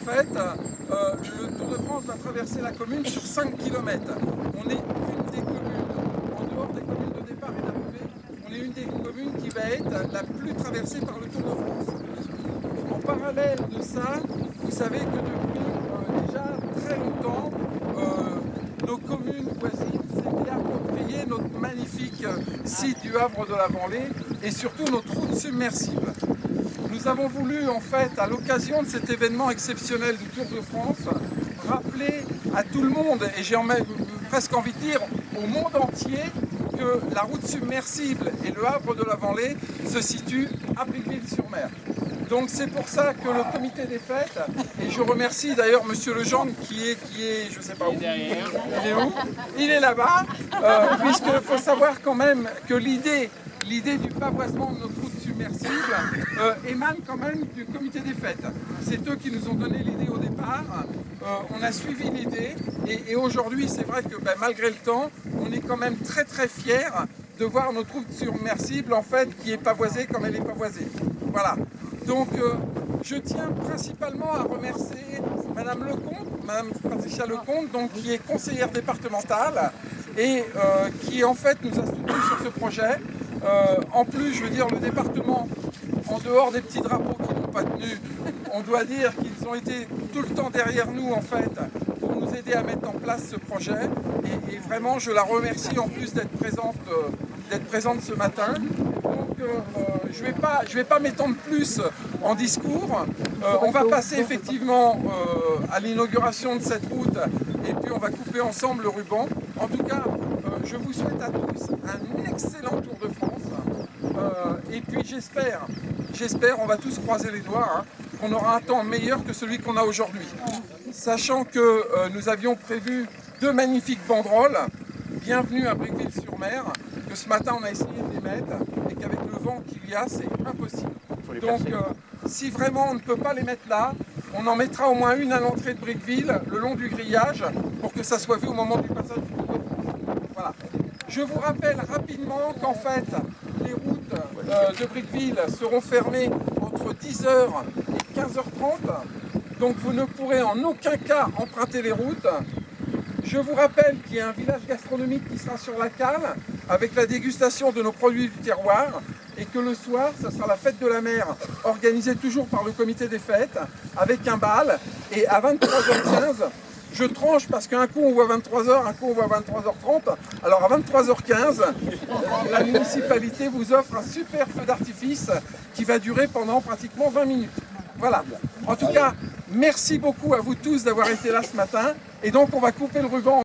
fait, le Tour de France va traverser la commune sur 5 km. On est une des communes, en dehors des communes de départ et d'arrivée, on est une des communes qui va être la plus traversée par le Tour de France. En parallèle de ça, vous savez que depuis déjà très longtemps, nos communes voisines s'étaient appropriées notre magnifique site du Havre de la Venlée et surtout notre route submersible. Nous avons voulu en fait, à l'occasion de cet événement exceptionnel du Tour de France, rappeler à tout le monde, et j'ai presque envie de dire au monde entier, que la route submersible et le Havre de la Venlée se situent à Bricqueville-sur-Mer. Donc c'est pour ça que le comité des fêtes, et je remercie d'ailleurs Monsieur Legendre qui est, je ne sais pas où, il est où? Il est là-bas, puisqu'il faut savoir quand même que l'idée du pavoisement de notre route submersible émane quand même du comité des fêtes. C'est eux qui nous ont donné l'idée au départ, on a suivi l'idée et aujourd'hui c'est vrai que malgré le temps, on est quand même très très fiers de voir notre route submersible en fait qui est pavoisée comme elle est pavoisée. Voilà. Donc je tiens principalement à remercier Madame Lecomte, Madame Patricia Lecomte, donc, qui est conseillère départementale et qui en fait nous a soutenus sur ce projet. En plus, je veux dire, le département, en dehors des petits drapeaux qui n'ont pas tenu, on doit dire qu'ils ont été tout le temps derrière nous en fait pour nous aider à mettre en place ce projet. Et vraiment, je la remercie en plus d'être présente ce matin. Donc, je vais pas m'étendre plus en discours. On va passer effectivement à l'inauguration de cette route et puis on va couper ensemble le ruban. En tout cas, je vous souhaite à tous un excellent Tour de France. Et puis j'espère, on va tous croiser les doigts, qu'on aura un temps meilleur que celui qu'on a aujourd'hui. Sachant que nous avions prévu 2 magnifiques banderoles, bienvenue à Bricqueville-sur-Mer, que ce matin on a essayé de les mettre et qu'avec le vent qu'il y a, c'est impossible. Donc si vraiment on ne peut pas les mettre là, on en mettra au moins une à l'entrée de Bricqueville, le long du grillage, pour que ça soit vu au moment du passage du Tour de France. Voilà. Je vous rappelle rapidement qu'en fait, les routes de Bricqueville seront fermées entre 10h et 15h30. Donc vous ne pourrez en aucun cas emprunter les routes. Je vous rappelle qu'il y a un village gastronomique qui sera sur la cale avec la dégustation de nos produits du terroir et que le soir, ce sera la fête de la mer organisée toujours par le comité des fêtes avec un bal et à 23h15, je tranche parce qu'un coup on voit 23h, un coup on voit 23h30. Alors à 23h15, la municipalité vous offre un super feu d'artifice qui va durer pendant pratiquement 20 minutes. Voilà. En tout cas, merci beaucoup à vous tous d'avoir été là ce matin. Et donc on va couper le ruban.